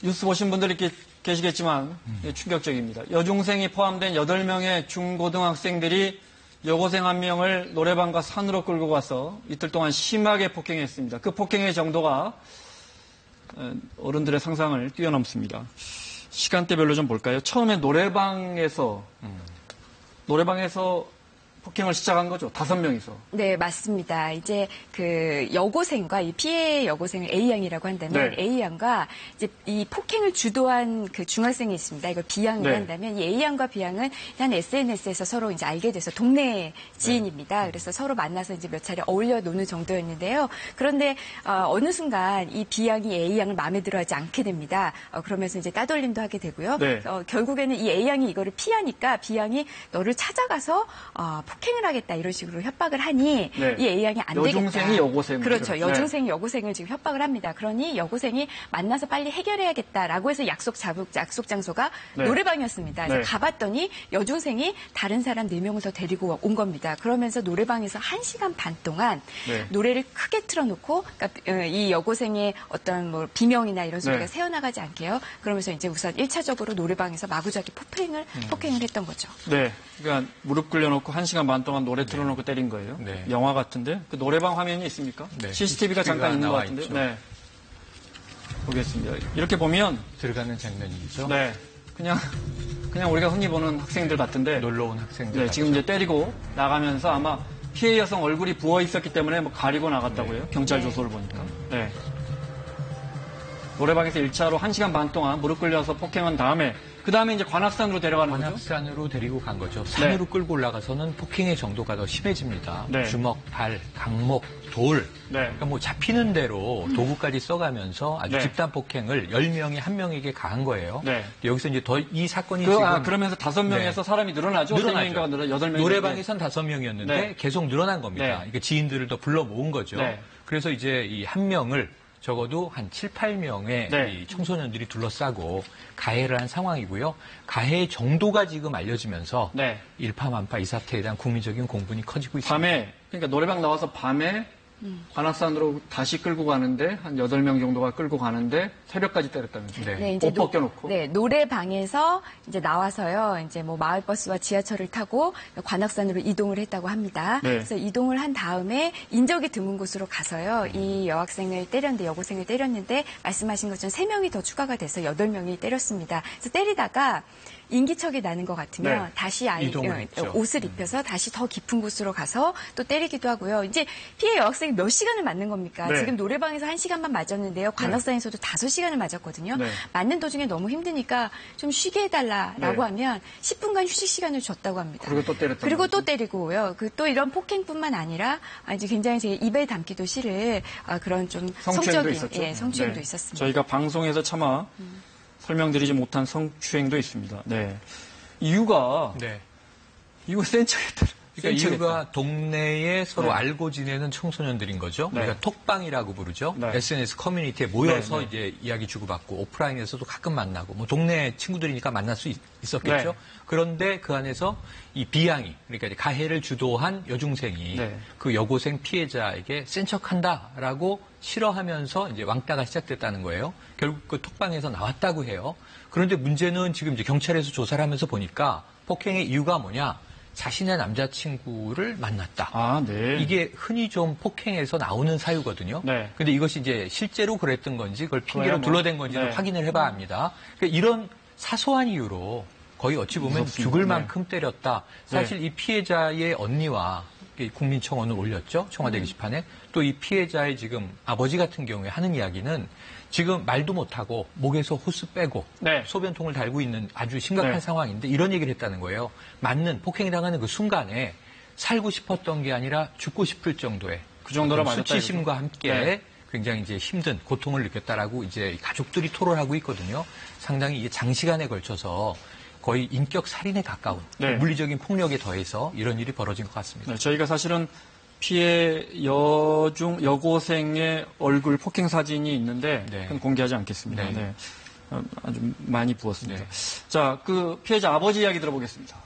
뉴스 보신 분들이 계시겠지만 충격적입니다. 여중생이 포함된 8명의 중고등학생들이 여고생 1명을 노래방과 산으로 끌고 가서 이틀 동안 심하게 폭행했습니다. 그 폭행의 정도가 어른들의 상상을 뛰어넘습니다. 시간대별로 좀 볼까요? 처음에 노래방에서 폭행을 시작한 거죠. 5명이서. 네, 맞습니다. 이제 그 여고생과 이 피해 여고생을 A양이라고 한다면 네. A양과 이제 이 폭행을 주도한 그 중학생이 있습니다. 이걸 B양으로 네. 한다면 이 A양과 B양은 한 SNS에서 서로 이제 알게 돼서 동네 지인입니다. 네. 그래서 서로 만나서 이제 몇 차례 어울려 노는 정도였는데요. 그런데 어느 순간 이 B양이 A양을 마음에 들어하지 않게 됩니다. 그러면서 이제 따돌림도 하게 되고요. 네. 결국에는 이 A양이 이거를 피하니까 B양이 너를 찾아가서 폭행을 하겠다 이런 식으로 협박을 하니 네. 이 A양이 안 되겠다. 여중생이 여고생을. 그렇죠. 여중생이 여고생을 지금 협박을 합니다. 그러니 여고생이 만나서 빨리 해결해야겠다라고 해서 약속 장소가 네. 노래방이었습니다. 그래서 네. 가봤더니 여중생이 다른 사람 4명을 더 데리고 온 겁니다. 그러면서 노래방에서 1시간 반 동안 네. 노래를 크게 틀어놓고 그러니까 이 여고생의 어떤 뭐 비명이나 이런 소리가 네. 새어나가지 않게요. 그러면서 이제 우선 1차적으로 노래방에서 마구잡이 폭행을 했던 거죠. 네. 그러니까 무릎 꿇려놓고 1시간 반 동안 노래 틀어놓고 때린 거예요. 네. 영화 같은데. 그 노래방 화면이 있습니까? 네. CCTV가 잠깐 있는 것 같은데. 있죠. 네. 보겠습니다. 이렇게 보면 들어가는 장면이죠. 네. 그냥 우리가 흔히 보는 학생들 같은데. 놀러 온 학생들. 네, 같죠. 지금 이제 때리고 나가면서 아마 피해 여성 얼굴이 부어 있었기 때문에 뭐 가리고 나갔다고요. 네. 경찰 조서를 보니까. 네. 노래방에서 1차로 1시간 반 동안 무릎 꿇려서 폭행한 다음에 그 다음에 이제 관악산으로 데려가는 거죠. 관악산으로 데리고 간 거죠. 산으로 끌고 올라가서는 폭행의 정도가 더 심해집니다. 네. 주먹, 발, 강목, 돌. 네. 그러니까 뭐 잡히는 대로 도구까지 써가면서 아주 네. 집단 폭행을 10명이 1명에게 가한 거예요. 네. 여기서 이제 이 사건이 지금 그러면서 5명에서 네. 사람이 늘어나죠? 늘어나죠. 3명인가 8명. 노래방에선 5명이었는데 네. 계속 늘어난 겁니다. 네. 그러니까 지인들을 더 불러 모은 거죠. 네. 그래서 이제 이 한 명을 적어도 한 7, 8명의 네. 이 청소년들이 둘러싸고 가해를 한 상황이고요. 가해의 정도가 지금 알려지면서 네. 일파만파 이 사태에 대한 국민적인 공분이 커지고 있습니다. 밤에, 그러니까 노래방 나와서 밤에 관악산으로 다시 끌고 가는데 한 8명 정도가 끌고 가는데 새벽까지 때렸다면서요. 네. 네, 이제 옷 벗겨놓고. 네, 노래방에서 이제 나와서요. 이제 뭐 마을버스와 지하철을 타고 관악산으로 이동을 했다고 합니다. 네. 그래서 이동을 한 다음에 인적이 드문 곳으로 가서요. 이 여고생을 때렸는데 말씀하신 것처럼 3명이 더 추가가 돼서 8명이 때렸습니다. 그래서 때리다가 인기척이 나는 것 같으면 네. 다시 이동을 했죠. 옷을 입혀서 다시 더 깊은 곳으로 가서 또 때리기도 하고요. 이제 피해 여학생이 몇 시간을 맞는 겁니까? 네. 지금 노래방에서 1시간만 맞았는데요. 관악산에서도 5시간을 맞았거든요. 네. 맞는 도중에 너무 힘드니까 좀 쉬게 해달라라고 네. 하면 10분간 휴식 시간을 줬다고 합니다. 그리고 또 때렸다. 그리고 또 때리고요. 또 이런 폭행뿐만 아니라 이제 굉장히 제 입에 담기도 싫을 그런 좀 성추행도 성적인 있었죠. 성추행도 네. 있었습니다. 저희가 방송에서 차마 설명드리지 못한 성추행도 있습니다. 네. 이유가 네. 센 척했다. 그러니까 이유가 동네에 서로 네. 알고 지내는 청소년들인 거죠. 네. 우리가 톡방이라고 부르죠. 네. SNS 커뮤니티에 모여서 네, 네. 이제 이야기 주고받고 오프라인에서도 가끔 만나고 뭐 동네 친구들이니까 만날 수 있었겠죠. 네. 그런데 그 안에서 이 B양이 그러니까 이제 가해를 주도한 여중생이 네. 그 여고생 피해자에게 센 척한다라고 싫어하면서 이제 왕따가 시작됐다는 거예요. 결국 그 톡방에서 나왔다고 해요. 그런데 문제는 지금 이제 경찰에서 조사를 하면서 보니까 폭행의 이유가 뭐냐? 자신의 남자친구를 만났다. 아, 네. 이게 흔히 좀 폭행에서 나오는 사유거든요. 네. 근데 이것이 이제 실제로 그랬던 건지 그걸 핑계로 그래야 뭐, 둘러댄 건지는 네. 확인을 해봐야 합니다. 그러니까 이런 사소한 이유로 거의 어찌 보면 무섭습니다. 죽을 네. 만큼 때렸다. 사실 이 피해자의 언니와 국민청원을 올렸죠. 청와대 게시판에. 또 이 피해자의 지금 아버지 같은 경우에 하는 이야기는 지금 말도 못하고 목에서 호스 빼고 네. 소변통을 달고 있는 아주 심각한 네. 상황인데 이런 얘기를 했다는 거예요. 맞는 폭행이 당하는 그 순간에 살고 싶었던 게 아니라 죽고 싶을 정도의 그 정도로 맞았다. 수치심과 함께 네. 굉장히 이제 힘든 고통을 느꼈다라고 이제 가족들이 토론하고 있거든요. 상당히 이게 장시간에 걸쳐서 거의 인격 살인에 가까운 네. 물리적인 폭력에 더해서 이런 일이 벌어진 것 같습니다. 네, 저희가 사실은 피해 여고생의 얼굴 폭행 사진이 있는데 네. 그건 공개하지 않겠습니다. 네. 네. 아주 많이 부었습니다. 네. 자, 그 피해자 아버지 이야기 들어보겠습니다.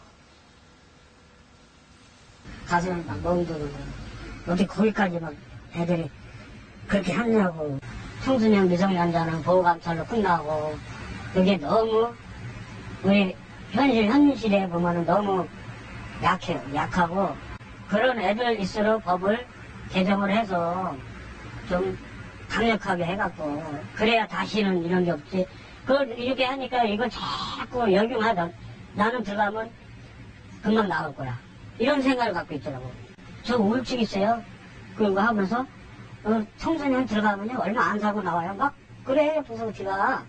가슴을 막 멍들고 어디 거기까지 막 애들이 그렇게 하냐고. 청소년 미성년자는 보호감찰로 끝나고 그게 너무 우리 현실에 보면은 너무 약해요. 약하고 그런 애들일수록 법을 개정을 해서 좀 강력하게 해갖고 그래야 다시는 이런 게 없지. 그걸 이렇게 하니까 이걸 자꾸 역용하다. 나는 들어가면 금방 나올 거야. 이런 생각을 갖고 있더라고. 저 우울증 있어요. 그거 하면서 청소년 들어가면요 얼마 안 사고 나와요. 막 그래 부서지가.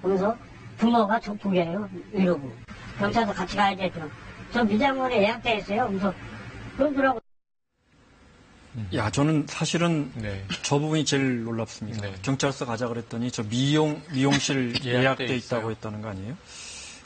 그러면서 부모가 족북이에요. 이러고 경찰서 같이 가야지. 저 미장원에 예약돼 있어요. 그래서 그러더라고. 야, 저는 사실은 네. 저 부분이 제일 놀랍습니다. 네. 경찰서 가자 그랬더니 저 미용실 예약돼 있다고 있어요. 했다는 거 아니에요?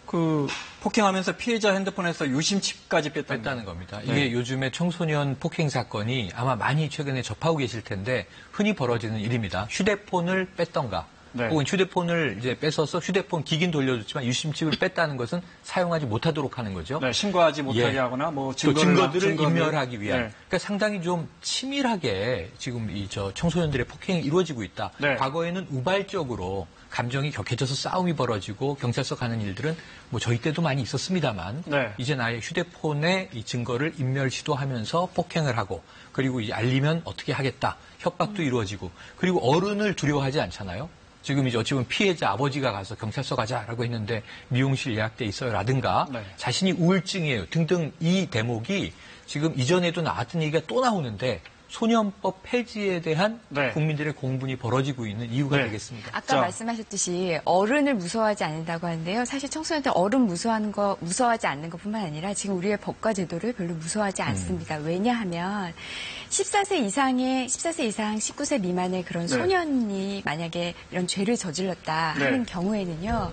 그 폭행하면서 피해자 핸드폰에서 유심칩까지 뺐다는 겁니다. 네. 이게 요즘에 청소년 폭행 사건이 아마 많이 최근에 접하고 계실 텐데 흔히 벌어지는 일입니다. 휴대폰을 뺐던가 네. 혹은 휴대폰을 이제 뺏어서 휴대폰 기긴 돌려줬지만 유심칩을 뺐다는 것은 사용하지 못하도록 하는 거죠. 네, 신고하지 못하게 예. 하거나 뭐 또 증거들을 증거를- 인멸하기 위한. 네. 그러니까 상당히 좀 치밀하게 지금 이 청소년들의 폭행이 이루어지고 있다. 네. 과거에는 우발적으로 감정이 격해져서 싸움이 벌어지고 경찰서 가는 일들은 뭐 저희 때도 많이 있었습니다만 네. 이제 아예 휴대폰에 이 증거를 인멸 시도하면서 폭행을 하고 그리고 이 알리면 어떻게 하겠다. 협박도 이루어지고 그리고 어른을 두려워하지 않잖아요. 지금 이제 어찌 보면 피해자 아버지가 가서 경찰서 가자라고 했는데 미용실 예약돼 있어요라든가 네. 자신이 우울증이에요 등등 이 대목이 지금 이전에도 나왔던 얘기가 또 나오는데 소년법 폐지에 대한 네. 국민들의 공분이 벌어지고 있는 이유가 네. 되겠습니다. 아까 자. 말씀하셨듯이 어른을 무서워하지 않는다고 하는데요. 사실 청소년들 어른 무서워하지 않는 것뿐만 아니라 지금 우리의 법과 제도를 별로 무서워하지 않습니다. 왜냐하면 14세 이상 19세 미만의 그런 네. 소년이 만약에 이런 죄를 저질렀다 네. 하는 경우에는요.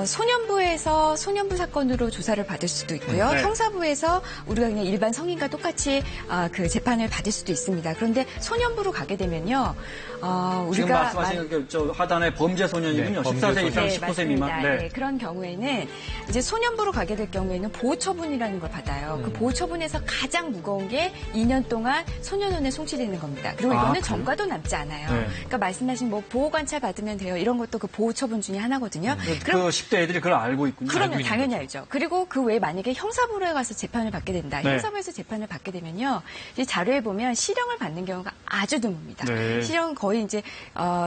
소년부에서 소년부 사건으로 조사를 받을 수도 있고요. 네. 형사부에서 우리가 그냥 일반 성인과 똑같이 그 재판을 받을 수도 있습니다. 그런데 소년부로 가게 되면요. 지금 우리가 말씀하신 저 하단의 범죄 소년이군요. 네, 범죄 14세 이상 네, 19세 미만. 맞습니다. 네. 네, 그런 경우에는 이제 소년부로 가게 될 경우에는 보호처분이라는 걸 받아요. 그 보호처분에서 가장 무거운 게 2년 동안 소년원에 송치되는 겁니다. 그리고 아, 이거는 그래요? 전과도 남지 않아요. 네. 그러니까 말씀하신 뭐 보호관찰 받으면 돼요. 이런 것도 그 보호처분 중에 하나거든요. 그 그럼 10대 애들이 그걸 알고 있군요. 그러면 알고 있는 당연히 거죠. 알죠. 그리고 그 외에 만약에 형사부로에 가서 재판을 받게 된다. 네. 형사부에서 재판을 받게 되면요. 이제 자료에 보면 실형을 받는 경우가 아주 드뭅니다. 네. 실형 거의 이제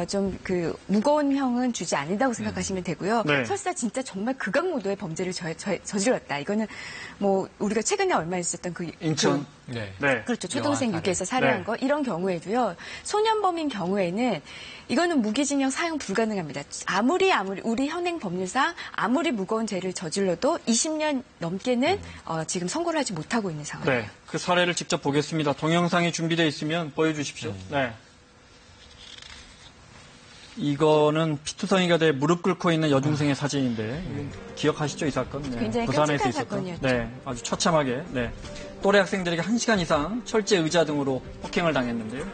좀 그 무거운 형은 주지 않는다고 생각하시면 되고요. 네. 설사 진짜 정말 극악무도의 범죄를 저질렀다. 이거는 뭐 우리가 최근에 얼마 있었던 그 인천. 네. 네. 그렇죠. 초등생 영아 유기해서 살해한 네. 거. 이런 경우에도요. 소년범인 경우에는 이거는 무기징역 사용 불가능합니다. 아무리 우리 현행 법률상 아무리 무거운 죄를 저질러도 20년 넘게는 지금 선고를 하지 못하고 있는 상황이에요. 네. 그 사례를 직접 보겠습니다. 동영상이 준비되어 있으면 보여주십시오. 네. 이거는 피투성이가 돼 무릎 꿇고 있는 여중생의 사진인데 기억하시죠 이 사건? 네. 굉장히 부산에서 끔찍한 있었던. 사건이었죠. 네, 아주 처참하게. 네. 또래 학생들에게 1시간 이상 철제 의자 등으로 폭행을 당했는데요.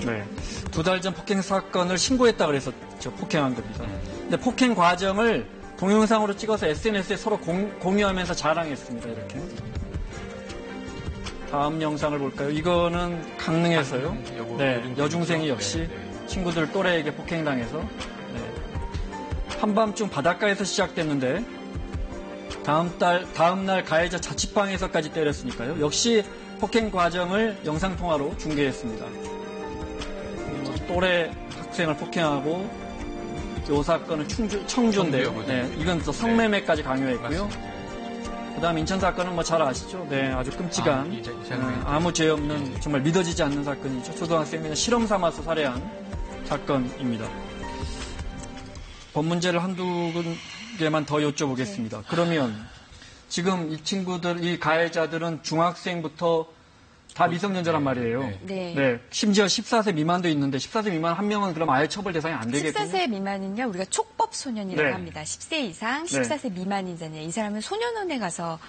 네. 2달 전 폭행 사건을 신고했다 그래서 폭행한 겁니다. 근데 폭행 과정을 동영상으로 찍어서 SNS에 서로 공유하면서 자랑했습니다. 이렇게. 다음 영상을 볼까요? 이거는 강릉에서요. 네, 여중생이 역시 친구들 또래에게 폭행당해서 네. 한밤중 바닷가에서 시작됐는데 다음 날 가해자 자취방에서까지 때렸으니까요. 역시 폭행 과정을 영상 통화로 중계했습니다. 또래 학생을 폭행하고 이 사건은 청주인데요. 네, 이건 또 성매매까지 강요했고요. 그다음 인천 사건은 뭐 잘 아시죠? 네, 아주 끔찍한 아무 죄 없는 정말 믿어지지 않는 사건이죠. 초등학생 그냥 실험 삼아서 살해한 사건입니다. 법 문제를 한두 개만 더 여쭤보겠습니다. 그러면 지금 이 친구들, 이 가해자들은 중학생부터 다 미성년자란 말이에요. 네. 심지어 14세 미만도 있는데 14세 미만 한 명은 그럼 아예 처벌 대상이 안 되겠군요. 14세 미만은요, 우리가 촉법 소년이라고 네. 합니다. 10세 이상, 네. 14세 미만이잖아요. 이 사람은 소년원에 가서,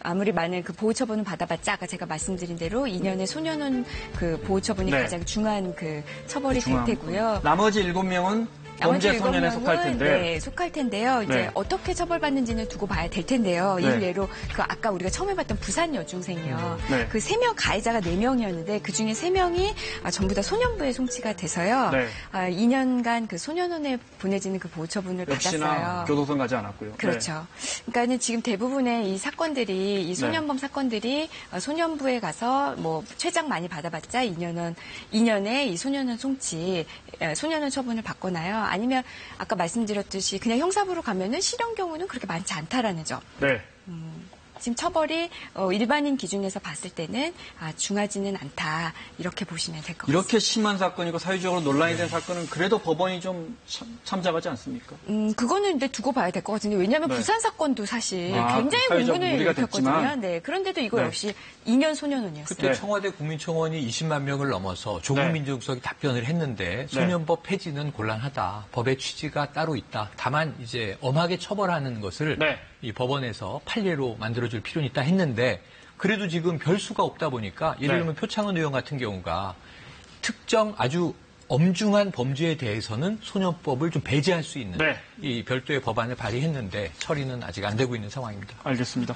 아무리 많은 그 보호처분을 받아봤자, 아까 제가 말씀드린 대로 2년의 소년원 그 보호처분이 네. 가장 중한 그 처벌이 될 테고요. 나머지 7명은 범죄 소년에 속할 텐데. 네, 속할 텐데요. 이제 네. 어떻게 처벌받는지는 두고 봐야 될 텐데요. 네. 일례로 그 아까 우리가 처음에 봤던 부산 여중생이요. 네. 그 3명 가해자가 4명이었는데 그 중에 3명이 전부 다 소년부에 송치가 돼서요. 네. 2년간 그 소년원에 보내지는 그 보호처분을 역시나 받았어요. 교도소 가지 않았고요. 그렇죠. 그러니까는 지금 대부분의 이 사건들이 이 소년범 네. 사건들이 소년부에 가서 뭐 최장 많이 받아봤자 2년에 이 소년원 송치, 소년원 처분을 받거나요. 아니면 아까 말씀드렸듯이 그냥 형사부로 가면은 실형 경우는 그렇게 많지 않다라는 점. 네. 지금 처벌이 일반인 기준에서 봤을 때는 중하지는 않다 이렇게 보시면 될 것 같습니다. 이렇게 심한 사건이고 사회적으로 논란이 된 사건은 그래도 법원이 좀 참작하지 않습니까? 그거는 근데 두고 봐야 될 것 같은데 왜냐하면 네. 부산 사건도 사실 아, 굉장히 사회적 공분을 무리가 일으켰거든요. 됐지만. 네, 그런데도 이거 네. 역시 2년 소년원이었어요. 그때 네. 청와대 국민청원이 20만 명을 넘어서 조국 민정수석이 답변을 했는데 소년법 폐지는 곤란하다. 법의 취지가 따로 있다. 다만 이제 엄하게 처벌하는 것을 네. 이 법원에서 판례로 만들어줄 필요는 있다 했는데 그래도 지금 별 수가 없다 보니까 예를 들면 표창원 의원 같은 경우가 특정 아주 엄중한 범죄에 대해서는 소년법을 좀 배제할 수 있는 네. 이 별도의 법안을 발의했는데 처리는 아직 안 되고 있는 상황입니다. 알겠습니다.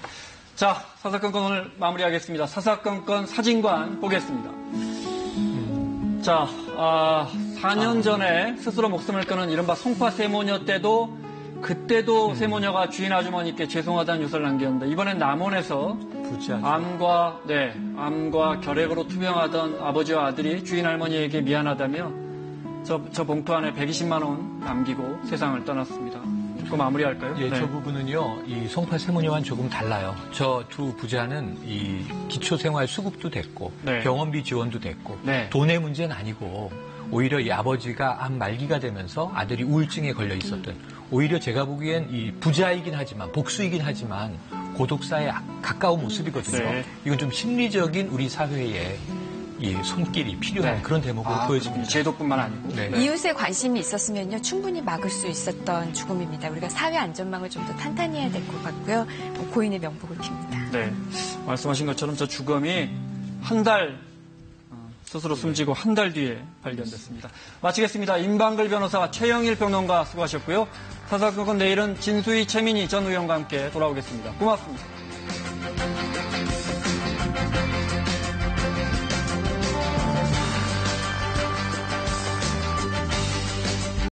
자, 사사건건 오늘 마무리하겠습니다. 사사건건 사진관 보겠습니다. 자, 4년 전에 스스로 목숨을 끊은 이른바 송파 세모녀 때도 그때도 세모녀가 주인 아주머니께 죄송하다는 유서를 남겼는데 이번엔 남원에서 암과 결핵으로 투병하던 아버지와 아들이 주인 할머니에게 미안하다며 저 봉투 안에 120만 원 남기고 세상을 떠났습니다. 듣고 마무리할까요? 예, 네. 저 부분은요, 이 송파 세모녀와는 조금 달라요. 저 두 부자는 이 기초생활 수급도 됐고, 네. 병원비 지원도 됐고, 네. 돈의 문제는 아니고, 오히려 이 아버지가 암 말기가 되면서 아들이 우울증에 걸려 있었던, 오히려 제가 보기엔 이 부자이긴 하지만, 복수이긴 하지만, 고독사에 가까운 모습이거든요. 네. 이건 좀 심리적인 우리 사회에 이 손길이 필요한 네. 그런 대목으로 보여집니다. 제도뿐만 아니고. 네. 이웃의 관심이 있었으면요 충분히 막을 수 있었던 죽음입니다. 우리가 사회 안전망을 좀 더 탄탄히 해야 될 것 같고요. 고인의 명복을 빕니다. 네. 말씀하신 것처럼 저 주검이 한 달 스스로 숨지고 한 달 뒤에 발견됐습니다. 마치겠습니다. 임방글 변호사, 최영일 평론가 수고하셨고요. 사사건건 내일은 진수희, 최민희 전 의원과 함께 돌아오겠습니다. 고맙습니다.